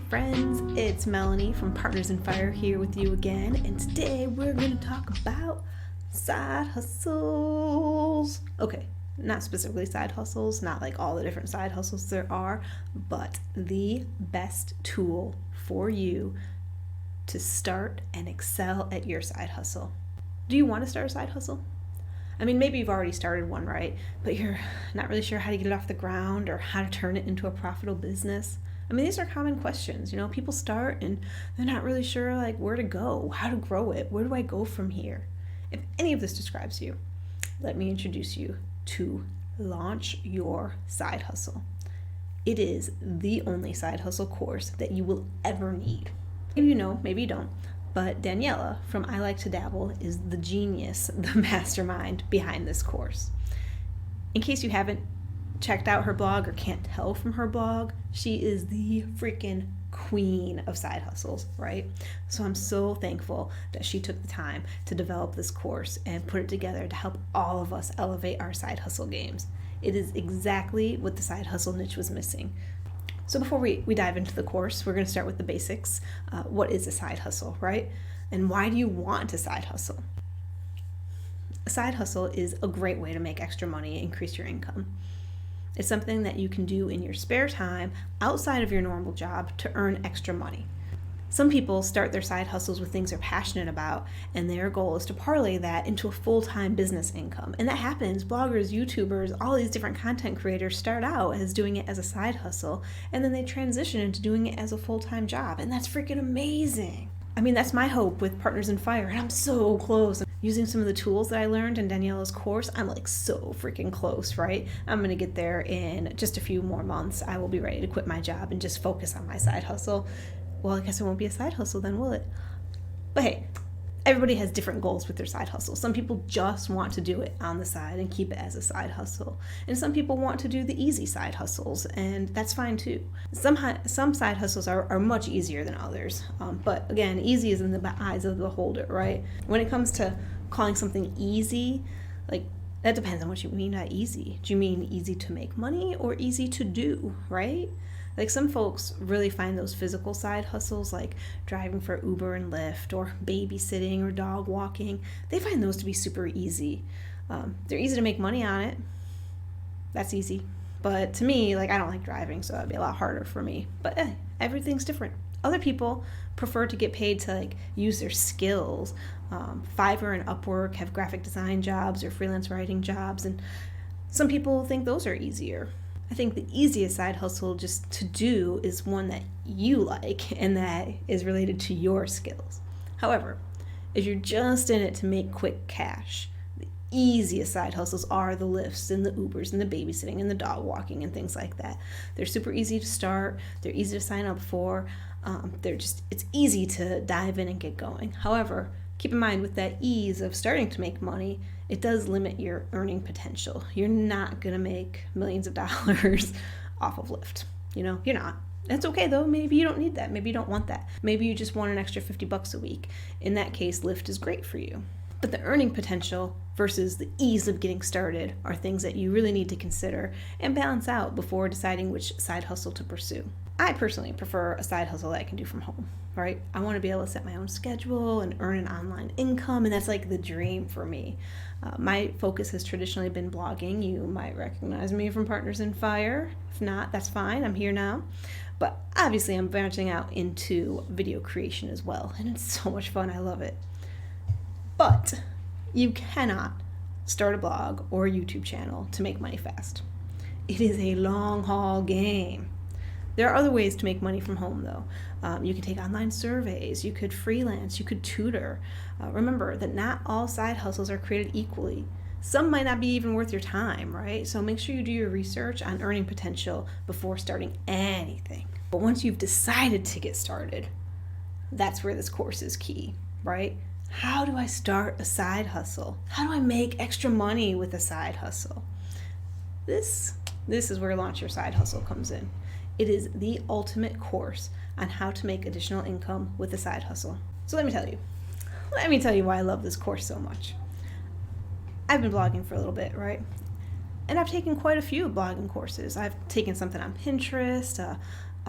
friends, it's Melanie from Partners in Fire here with you again, and today we're going to talk about side hustles. Okay, not specifically side hustles, not like all the different side hustles there are, but the best tool for you to start and excel at your side hustle. Do you want to start a side hustle? I mean, maybe you've already started one, right? But you're not really sure how to get it off the ground or how to turn it into a profitable business. I mean, these are common questions. People start and they're not really sure like where to go, how to grow it, where do I go from here? If any of this describes you, let me introduce you to Launch Your Side Hustle. It is the only side hustle course that you will ever need. Maybe you know, maybe you don't. But Daniela from I Like to Dabble is the genius, the mastermind behind this course. In case you haven't checked out her blog or can't tell from her blog, she is the freaking queen of side hustles, right? So I'm so thankful that she took the time to develop this course and put it together to help all of us elevate our side hustle games. It is exactly what the side hustle niche was missing. So before we dive into the course, we're going to start with the basics. What is a side hustle, right? And why do you want a side hustle? A side hustle is a great way to make extra money, increase your income. It's something that you can do in your spare time outside of your normal job to earn extra money. Some people start their side hustles with things they're passionate about, and their goal is to parlay that into a full-time business income. And that happens. Bloggers, YouTubers, all these different content creators start out as doing it as a side hustle, and then they transition into doing it as a full-time job. And that's freaking amazing. I mean, that's my hope with Partners in Fire, and I'm so close. Using some of the tools that I learned in Daniela's course, I'm like so freaking close, right? I'm going to get there in just a few more months. I will be ready to quit my job and just focus on my side hustle. Well, I guess it won't be a side hustle then, will it? But hey, everybody has different goals with their side hustle. Some people just want to do it on the side and keep it as a side hustle. And some people want to do the easy side hustles, and that's fine too. Some side hustles are much easier than others. But again, easy is in the eyes of the beholder, right? When it comes to calling something easy, like that depends on what you mean by easy. Do you mean easy to make money or easy to do, right? Like some folks really find those physical side hustles like driving for Uber and Lyft or babysitting or dog walking. They find those to be super easy. They're easy to make money on it. That's easy. But to me, like I don't like driving, so that'd be a lot harder for me. But everything's different. Other people prefer to get paid to like use their skills. Fiverr and Upwork have graphic design jobs or freelance writing jobs, and some people think those are easier. I think the easiest side hustle just to do is one that you like and that is related to your skills. However, if you're just in it to make quick cash, the easiest side hustles are the Lyfts and the Ubers and the babysitting and the dog walking and things like that. They're super easy to start. They're easy to sign up for. It's easy to dive in and get going. However, keep in mind with that ease of starting to make money, it does limit your earning potential. You're not going to make millions of dollars off of Lyft. You're not. That's okay though. Maybe you don't need that. Maybe you don't want that. Maybe you just want an extra $50 a week. In that case, Lyft is great for you. But the earning potential versus the ease of getting started are things that you really need to consider and balance out before deciding which side hustle to pursue. I personally prefer a side hustle that I can do from home, right? I want to be able to set my own schedule and earn an online income, and that's like the dream for me. My focus has traditionally been blogging. You might recognize me from Partners in Fire. If not, that's fine. I'm here now. But obviously I'm branching out into video creation as well, and it's so much fun. I love it. But you cannot start a blog or a YouTube channel to make money fast. It is a long haul game. There are other ways to make money from home though. You can take online surveys, you could freelance, you could tutor. Remember that not all side hustles are created equally. Some might not be even worth your time, right? So make sure you do your research on earning potential before starting anything. But once you've decided to get started, that's where this course is key, right? How do I start a side hustle? How do I make extra money with a side hustle? This is where Launch Your Side Hustle comes in. It is the ultimate course on how to make additional income with a side hustle. So let me tell you why I love this course so much. I've been blogging for a little bit, right? And I've taken quite a few blogging courses. I've taken something on Pinterest,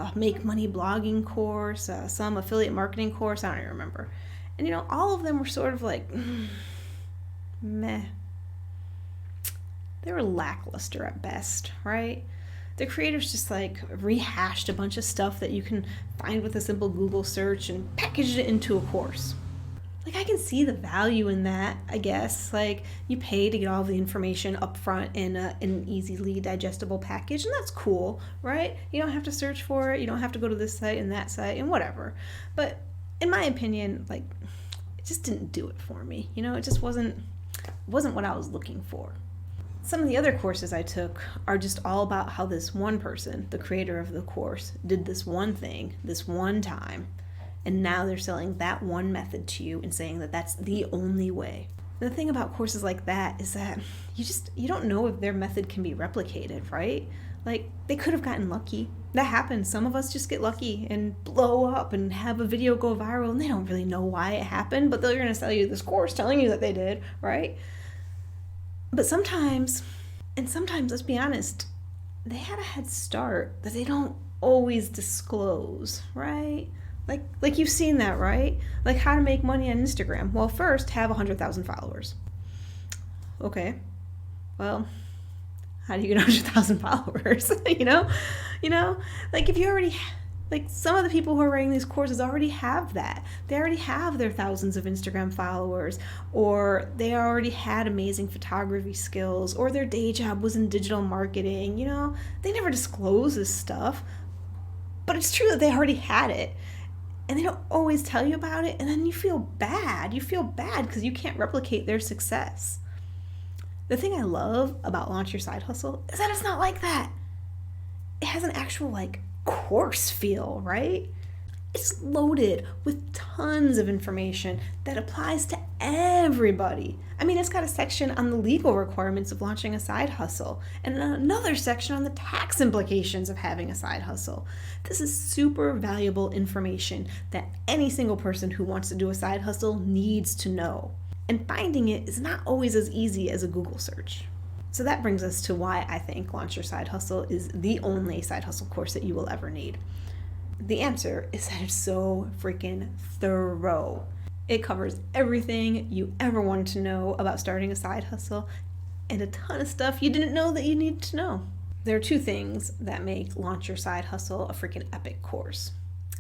a make money blogging course, some affiliate marketing course, I don't even remember. And all of them were sort of like meh. They were lackluster at best, right? The creators just like rehashed a bunch of stuff that you can find with a simple Google search and packaged it into a course. Like, I can see the value in that, I guess. Like, you pay to get all the information up front in an easily digestible package, and that's cool, right? You don't have to search for it. You don't have to go to this site and that site and whatever. But in my opinion, like, it just didn't do it for me. It just wasn't what I was looking for. Some of the other courses I took are just all about how this one person, the creator of the course, did this one thing, this one time. And now they're selling that one method to you and saying that that's the only way. And the thing about courses like that is that you don't know if their method can be replicated, right? Like, they could have gotten lucky. That happens. Some of us just get lucky and blow up and have a video go viral, and they don't really know why it happened, but they're going to sell you this course telling you that they did, right? But sometimes, let's be honest, they had a head start that they don't always disclose, right? Like you've seen that, right? Like how to make money on Instagram. Well, first, have 100,000 followers. Okay. Well, how do you get 100,000 followers? Like if you already, like some of the people who are writing these courses already have that. They already have their thousands of Instagram followers, or they already had amazing photography skills, or their day job was in digital marketing. They never disclose this stuff, but it's true that they already had it. And they don't always tell you about it, and then you feel bad. You feel bad because you can't replicate their success. The thing I love about Launch Your Side Hustle is that it's not like that. It has an actual, course feel, right? It's loaded with tons of information that applies to everybody. I mean, it's got a section on the legal requirements of launching a side hustle and another section on the tax implications of having a side hustle. This is super valuable information that any single person who wants to do a side hustle needs to know. And finding it is not always as easy as a Google search. So that brings us to why I think Launch Your Side Hustle is the only side hustle course that you will ever need. The answer is that it's so freaking thorough. It covers everything you ever wanted to know about starting a side hustle and a ton of stuff you didn't know that you needed to know. There are two things that make Launch Your Side Hustle a freaking epic course: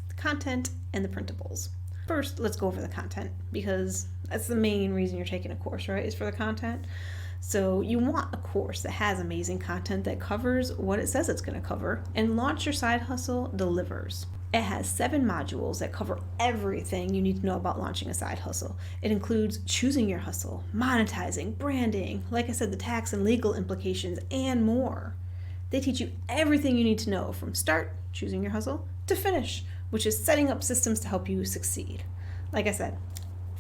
the content and the printables. First, let's go over the content, because that's the main reason you're taking a course, right? Is for the content. So you want a course that has amazing content that covers what it says it's going to cover, and Launch Your Side Hustle delivers. It has 7 modules that cover everything you need to know about launching a side hustle. It includes choosing your hustle, monetizing, branding, like I said, the tax and legal implications, and more. They teach you everything you need to know from start, choosing your hustle, to finish, which is setting up systems to help you succeed. Like I said,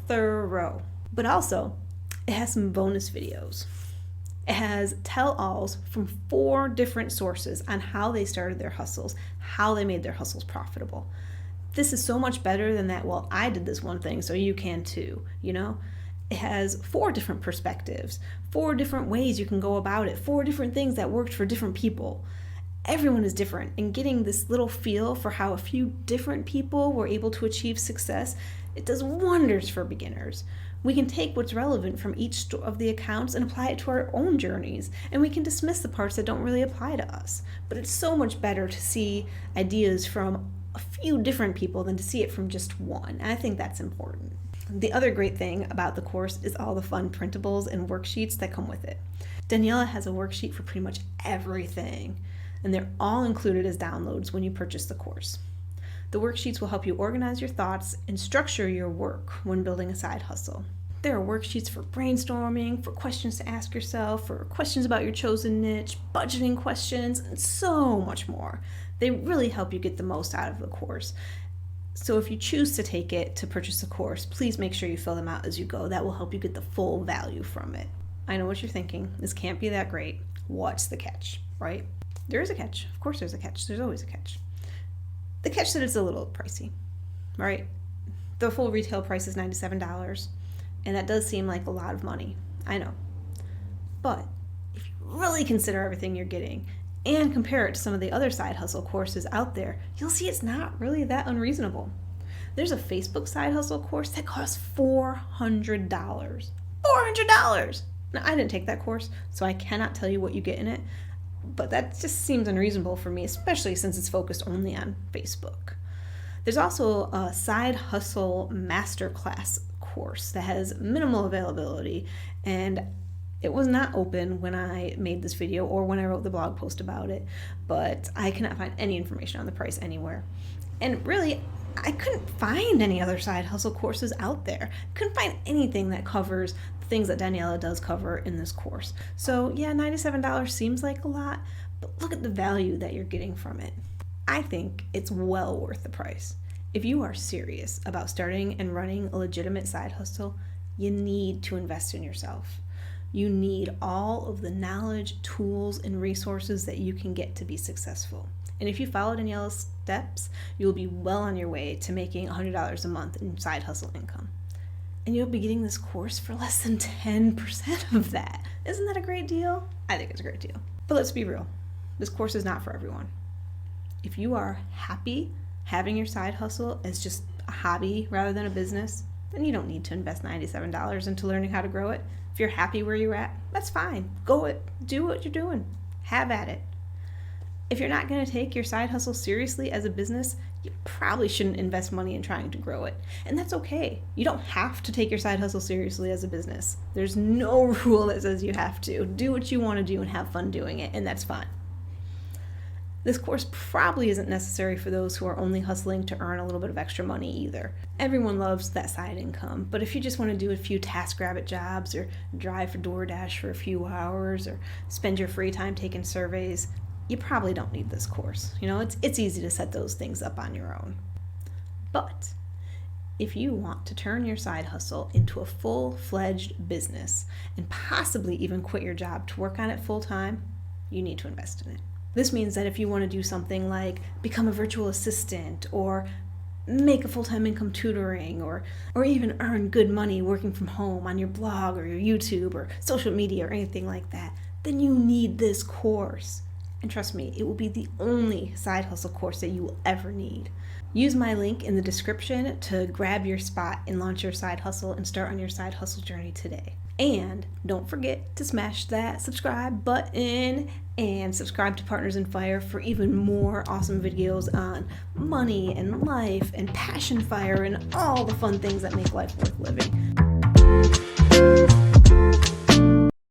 thorough. But also, it has some bonus videos. It has tell-alls from 4 different sources on how they started their hustles, how they made their hustles profitable. This is so much better than that, well, I did this one thing, so you can too, It has 4 different perspectives, 4 different ways you can go about it, 4 different things that worked for different people. Everyone is different, and getting this little feel for how a few different people were able to achieve success, it does wonders for beginners. We can take what's relevant from each of the accounts and apply it to our own journeys, and we can dismiss the parts that don't really apply to us. But it's so much better to see ideas from a few different people than to see it from just one, and I think that's important. The other great thing about the course is all the fun printables and worksheets that come with it. Daniela has a worksheet for pretty much everything, and they're all included as downloads when you purchase the course. The worksheets will help you organize your thoughts and structure your work when building a side hustle. There are worksheets for brainstorming, for questions to ask yourself, for questions about your chosen niche, budgeting questions, and so much more. They really help you get the most out of the course. So if you choose to take it to purchase the course, please make sure you fill them out as you go. That will help you get the full value from it. I know what you're thinking. This can't be that great. What's the catch, right? There is a catch. Of course there's a catch. There's always a catch. The catch that it's a little pricey, right? The full retail price is $97, and that does seem like a lot of money. I know. But if you really consider everything you're getting and compare it to some of the other side hustle courses out there, you'll see it's not really that unreasonable. There's a Facebook side hustle course that costs $400. $400! Now, I didn't take that course, so I cannot tell you what you get in it, but that just seems unreasonable for me, especially since it's focused only on Facebook. There's also a side hustle masterclass course that has minimal availability, and it was not open when I made this video or when I wrote the blog post about it, but I cannot find any information on the price anywhere. And really, I couldn't find any other side hustle courses out there. Couldn't find anything that covers the things that Daniela does cover in this course. So yeah, $97 seems like a lot, but look at the value that you're getting from it. I think it's well worth the price. If you are serious about starting and running a legitimate side hustle, you need to invest in yourself. You need all of the knowledge, tools, and resources that you can get to be successful. And if you follow Daniela's steps, you'll be well on your way to making $100 a month in side hustle income. And you'll be getting this course for less than 10% of that. Isn't that a great deal? I think it's a great deal. But let's be real. This course is not for everyone. If you are happy having your side hustle as just a hobby rather than a business, then you don't need to invest $97 into learning how to grow it. If you're happy where you're at, that's fine. Go it. Do what you're doing. Have at it. If you're not going to take your side hustle seriously as a business, you probably shouldn't invest money in trying to grow it. And that's okay. You don't have to take your side hustle seriously as a business. There's no rule that says you have to. Do what you want to do and have fun doing it, and that's fine. This course probably isn't necessary for those who are only hustling to earn a little bit of extra money either. Everyone loves that side income, but if you just want to do a few TaskRabbit jobs or drive for DoorDash for a few hours or spend your free time taking surveys, you probably don't need this course. It's easy to set those things up on your own. But if you want to turn your side hustle into a full-fledged business and possibly even quit your job to work on it full-time, you need to invest in it. This means that if you want to do something like become a virtual assistant or make a full-time income tutoring or even earn good money working from home on your blog or your YouTube or social media or anything like that, then you need this course. And trust me, it will be the only side hustle course that you will ever need. Use my link in the description to grab your spot and launch your side hustle and start on your side hustle journey today. And don't forget to smash that subscribe button and subscribe to Partners in Fire for even more awesome videos on money and life and passion fire and all the fun things that make life worth living.